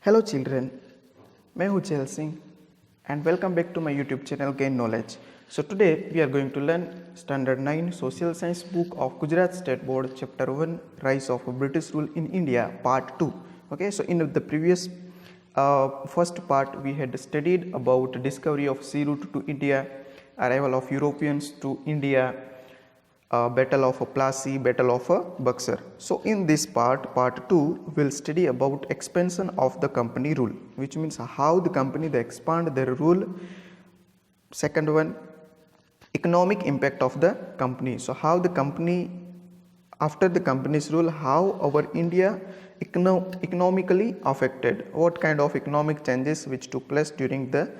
Hello children, मैं हूँ चहल Singh and welcome back to my YouTube channel Gain Knowledge. So today we are going to learn Standard 9 Social Science book of Gujarat State Board Chapter 1 Rise of British Rule in India Part 2. Okay, so in the previous first part we had studied about discovery of sea route to India, arrival of Europeans to India, Battle of Plassey, Battle of Buxar. So in this part 2, we'll study about expansion of the company rule, which means how the company they expand their rule. Second one, economic impact of the company. So how the company, after the company's rule, how our India economically affected, what kind of economic changes which took place during the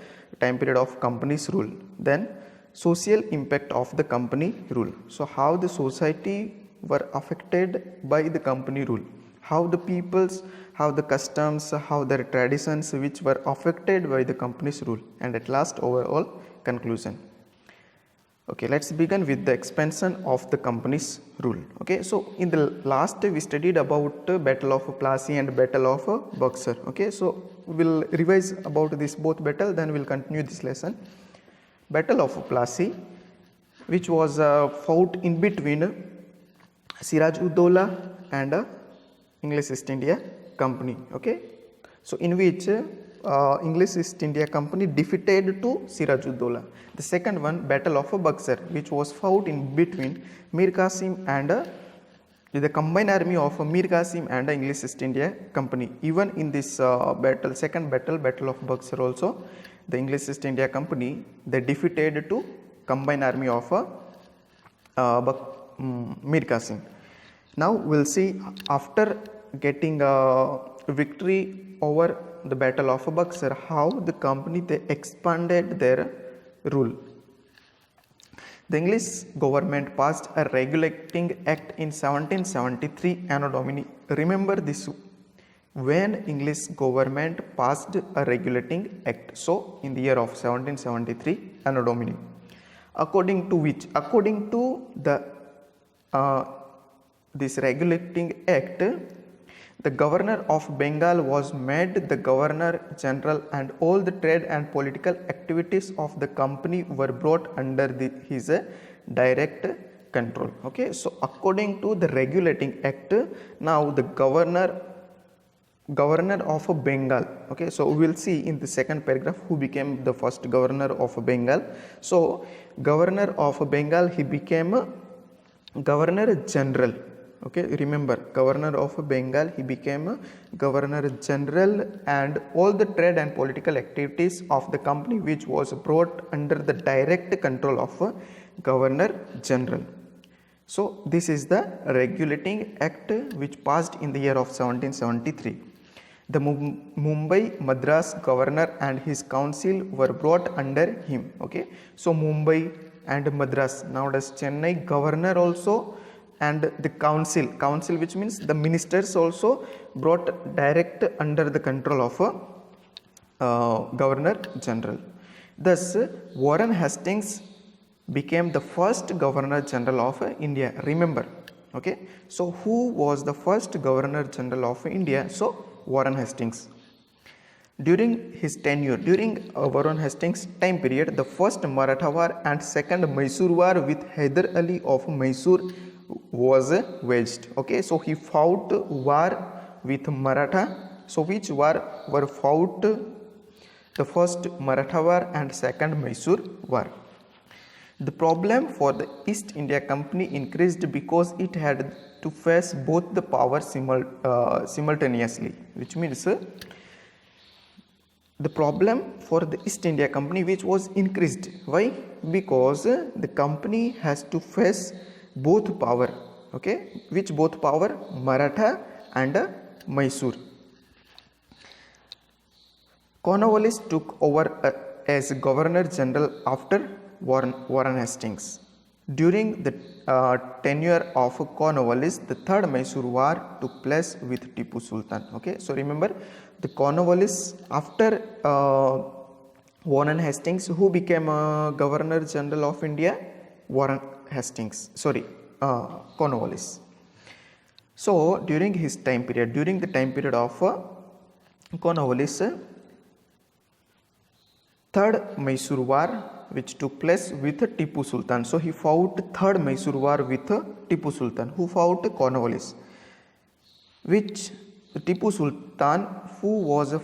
time period of company's rule. Then social impact of the company rule. So how the society were affected by the company rule, how the peoples, how the customs, how their traditions which were affected by the company's rule, and at last overall conclusion. Okay, let's begin with the expansion of the company's rule. Okay, so in the last we studied about Battle of Plassey and Battle of Buxar. Okay, so we'll revise about this both battle, then we'll continue this lesson. Battle of Plassey, which was fought in between Siraj-ud-Dowla and English East India Company. Okay, so in which English East India Company defeated to Siraj-ud-Dowla. The second one, Battle of Buxar, which was fought in between Mir Qasim and the combined army of Mir Qasim and English East India Company. Even in this battle, second battle, Battle of Buxar also, the English East India Company they defeated to combined army of Mir Qasim. Now we'll see after getting a victory over the Battle of Buxar, how the company they expanded their rule. The English government passed a regulating act in 1773 Anno Domini. Remember this, when English government passed a regulating act, so in the year of 1773 Anno Domini, according to which, according to the this regulating act, the governor of Bengal was made the governor general and all the trade and political activities of the company were brought under his direct control. Okay, so according to the regulating act, now the governor of Bengal, okay, so we will see in the second paragraph who became the first governor of Bengal. So governor of Bengal, he became governor general. Okay, remember, governor of Bengal, he became governor general and all the trade and political activities of the company which was brought under the direct control of governor general. So this is the regulating act which passed in the year of 1773. The Mumbai Madras governor and his council were brought under him. Okay, so Mumbai and Madras, nowadays Chennai governor also, and the council which means the ministers also brought direct under the control of governor general. Thus Warren Hastings became the first governor general of India. Remember, okay, so who was the first governor general of India? So Warren Hastings. During his tenure, during Warren Hastings time period, the first Maratha war and second Mysore war with Hyder Ali of Mysore was waged. Okay, so he fought war with Maratha. So which war were fought? The first Maratha war and second Mysore war. The problem for the East India Company increased because it had to face both the powers simultaneously, which means the problem for the East India Company which was increased. Why? Because the company has to face both power. Okay, which both power? Maratha and Mysore. Cornwallis took over as governor general after Warren Hastings. During the tenure of Cornwallis, the third Mysore war took place with Tipu Sultan. Okay, so remember the Cornwallis after Warren Hastings, who became governor general of India? Warren Hastings, Cornwallis. So during his time period, during the time period of Cornwallis third Mysore war which took place with Tipu Sultan. So he fought third Mysore war with Tipu Sultan, who fought Cornwallis, which Tipu Sultan, who was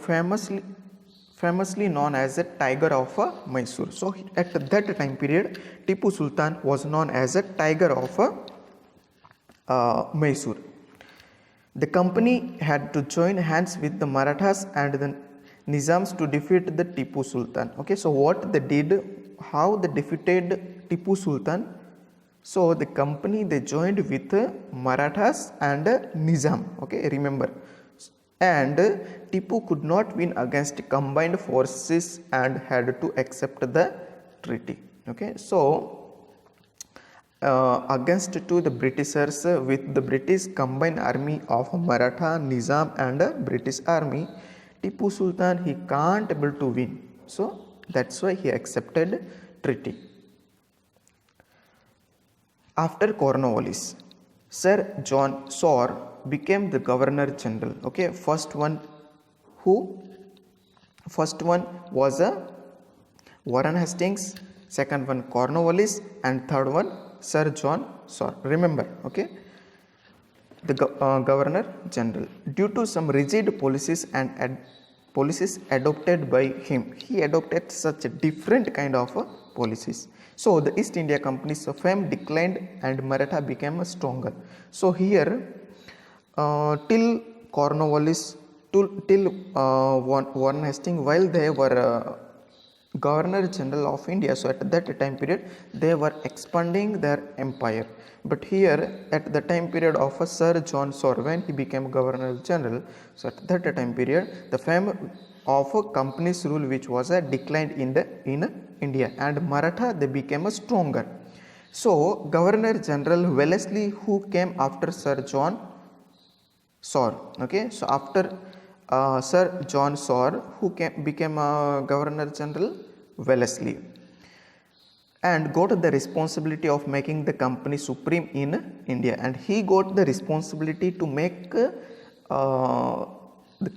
famously known as a tiger of Mysore. So at that time period, Tipu Sultan was known as a tiger of Mysore. The company had to join hands with the Marathas and the Nizams to defeat the Tipu Sultan. Okay, so what they did, how they defeated Tipu Sultan. So the company, they joined with Marathas and Nizam. Okay, remember. And Tipu could not win against combined forces and had to accept the treaty. Okay, so against to the Britishers, with the British combined army of Maratha, Nizam and British army, Tipu Sultan, he can't able to win. So that's why he accepted treaty. After Cornwallis, Sir John Soar became the Governor General. Okay, first one was Warren Hastings, second one Cornwallis, and third one Sir John Soar. Remember, okay, the Governor General. Due to some rigid policies and policies adopted by him, he adopted such a different kind of policies. So the East India Company's fame declined and Maratha became stronger. So here till Cornwallis, till Warren Hastings, while they were Governor General of India, so at that time period they were expanding their empire. But here at the time period of Sir John Soar, when he became Governor General, so at that time period the fame of a company's rule which was declined in India, and Maratha, they became stronger. So Governor General Wellesley, who came after Sir John Soar, okay, so after Sir John Soar, who became Governor General Wellesley, and got the responsibility of making the company supreme in India, and he got the responsibility to make the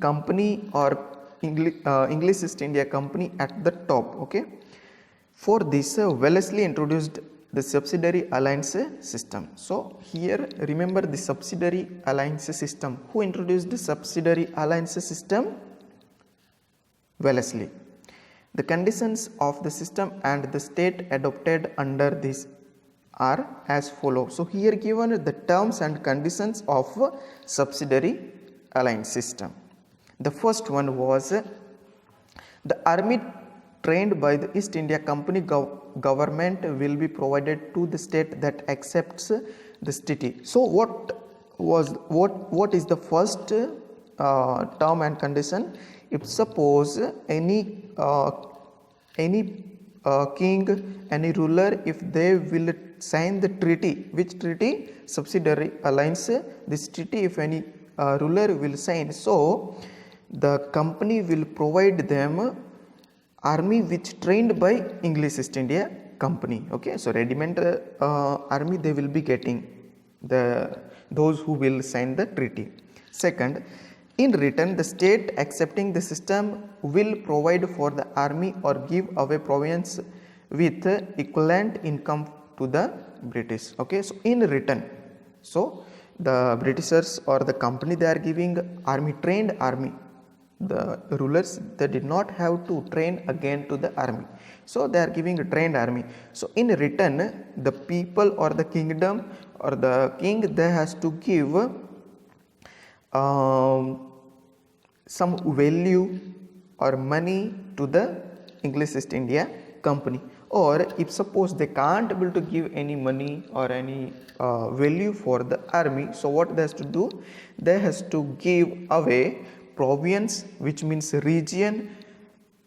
company or English East India Company at the top. Okay, for this Wellesley introduced the subsidiary alliance system. So here remember the subsidiary alliance system. Who introduced the subsidiary alliance system? Wellesley. The conditions of the system and the state adopted under this are as follows. So here given the terms and conditions of subsidiary alliance system. The first one was the army trained by the East India Company government will be provided to the state that accepts this treaty. So what is the first term and condition? If suppose any king, any ruler, if they will sign the treaty, which treaty? Subsidiary alliance. This treaty, if any ruler will sign, so the company will provide them army which trained by English East India Company. Okay, so ready-made army they will be getting, those who will sign the treaty. Second, in return the state accepting the system will provide for the army or give away province with equivalent income to the British. Okay, so in return, so the Britishers or the company, they are giving army, trained army. The rulers, they did not have to train again to the army, so they are giving a trained army. So in return the people or the kingdom or the king, they has to give some value or money to the English East India Company. Or if suppose they can't able to give any money or any value for the army, so what they has to do? They has to give away province, which means region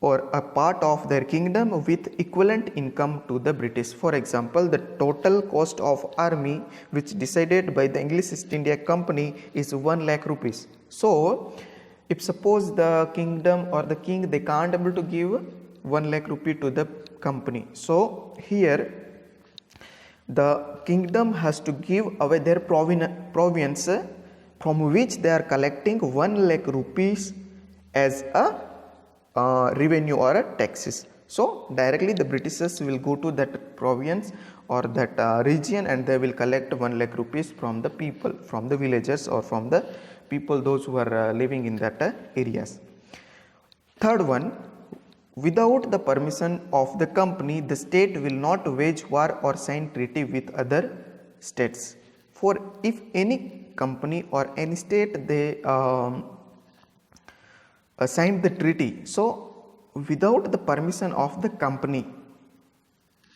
or a part of their kingdom with equivalent income to the British. For example, the total cost of army which decided by the English East India Company is 1 lakh rupees. So if suppose the kingdom or the king, they can't able to give 1 lakh rupee to the company, so here the kingdom has to give away their province from which they are collecting 1 lakh rupees as a revenue or a taxes. So directly the Britishers will go to that province or that region, and they will collect 1 lakh rupees from the people, from the villagers, or from the people those who are living in that areas. Third one, without the permission of the company, the state will not wage war or sign treaty with other states. For if any company or any state they signed the treaty, so without the permission of the company,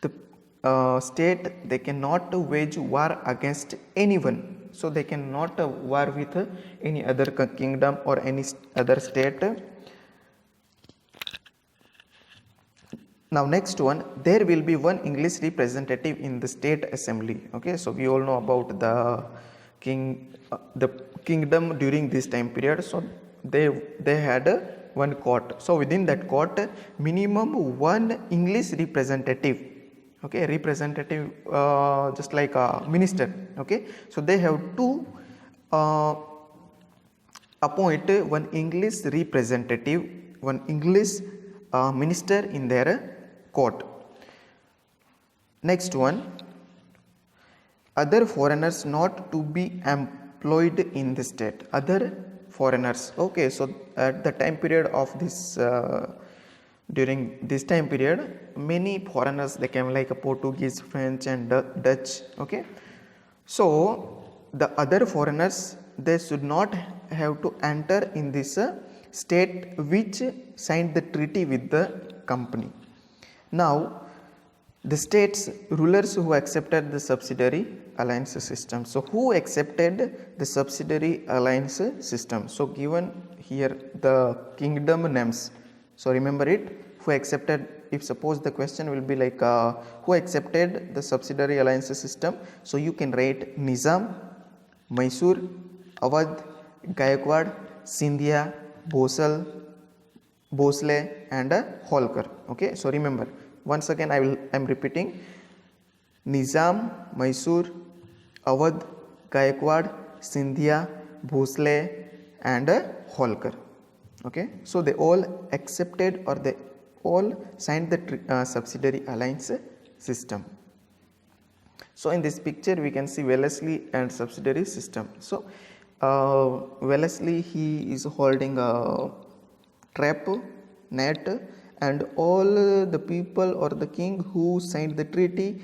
the state they cannot wage war against anyone. So they cannot war with any other kingdom or any other state. Now next one, there will be one English representative in the state assembly. Okay, so we all know about the kingdom during this time period. So they had one court. So within that court, minimum one English representative. Okay, representative just like a minister. Okay, so they have to appoint one English representative, one English minister in their court. Next one, other foreigners not to be employed in the state. Other foreigners. Okay, so at the time period of this during this time period, many foreigners they came, like Portuguese, French and Dutch. Okay, so the other foreigners they should not have to enter in this state which signed the treaty with the company. Now the states rulers who accepted the subsidiary alliance system. So who accepted the subsidiary alliance system? So given here the kingdom names. So remember it, who accepted, if suppose the question will be like who accepted the subsidiary alliance system. So you can write Nizam, Mysore, Awadh, Gaikwad, Sindhia, Bhosle and Holkar. Okay, so remember once again I am repeating: Nizam, Mysore, Awadh, Gaikwad, Sindhia, Bhosle and Holkar. Okay, so they all accepted or they all signed the subsidiary alliance system. So in this picture we can see Wellesley and subsidiary system. So Wellesley, he is holding a trap net, and all the people or the king who signed the treaty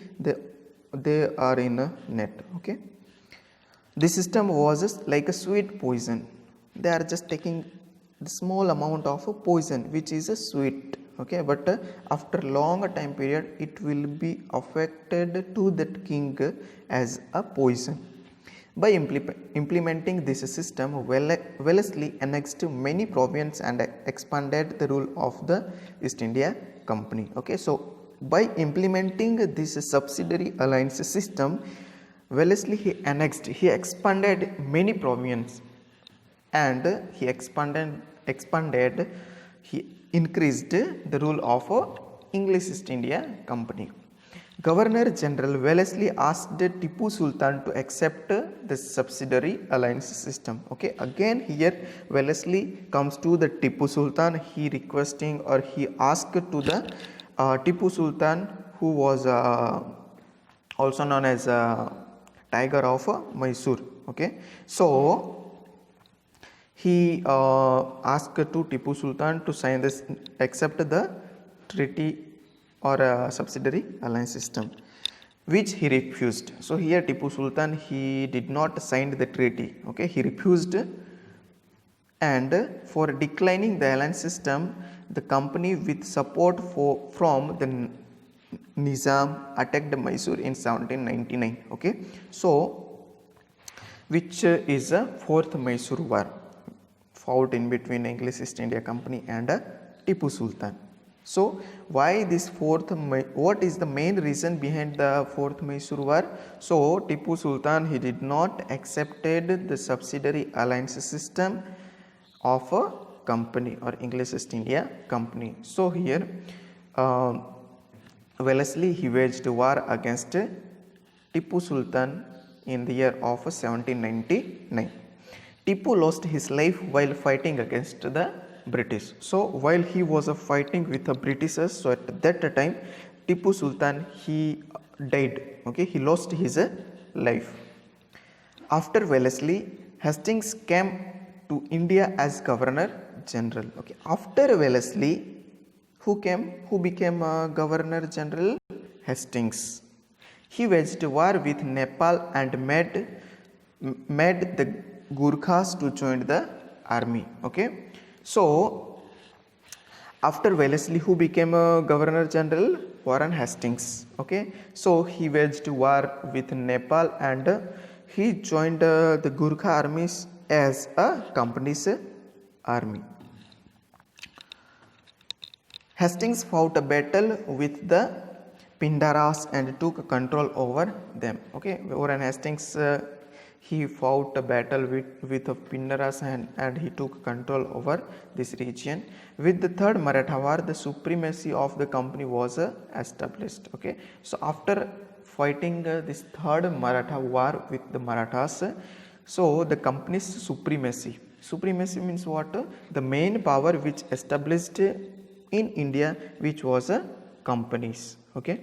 they are in a net. Okay, this system was just like a sweet poison. They are just taking the small amount of a poison which is a sweet. Okay, but after long time period it will be affected to that king as a poison. By implementing this system, Wellesley annexed many provinces and expanded the rule of the East India Company. Okay, so by implementing this subsidiary alliance system, Wellesley he expanded many provinces, and he increased the rule of English East India Company. Governor General Wellesley asked Tipu Sultan to accept the subsidiary alliance system. Okay, again here Wellesley comes to the Tipu Sultan. He requesting or he asked to the Tipu Sultan, who was also known as Tiger of Mysore. Okay, so he asked to Tipu Sultan to sign this, accept the treaty or a subsidiary alliance system, which he refused. So here Tipu Sultan he did not sign the treaty. Okay, he refused, and for declining the alliance system, the company with support from the Nizam attacked Mysore in 1799. Okay, so which is a fourth Mysore war fought in between English East India Company and Tipu Sultan. So why this fourth, what is the main reason behind the fourth Mysore war? So Tipu Sultan he did not accepted the subsidiary alliance system of a company or English East India Company. So here Wellesley he waged war against Tipu Sultan in the year of 1799. Tipu lost his life while fighting against the British. So while he was fighting with the Britishers, so at that time Tipu Sultan he died. Okay, he lost his life. After Wellesley, Hastings came to India as Governor General. Okay, after Wellesley, who became Governor General? Hastings. He waged war with Nepal and made the Gurkhas to join the army. Okay, so after Wellesley, who became Governor General? Warren Hastings. Okay, so he waged war with Nepal and he joined the Gurkha armies as a company's army. Hastings fought a battle with the Pindaras and took control over them. Okay, Warren Hastings he fought a battle with the Pindaras and he took control over this region. With the third Maratha war, the supremacy of the company was established. Okay, so after fighting this third Maratha war with the Marathas, so the company's supremacy means what? The main power which established in India, which was companies. Okay,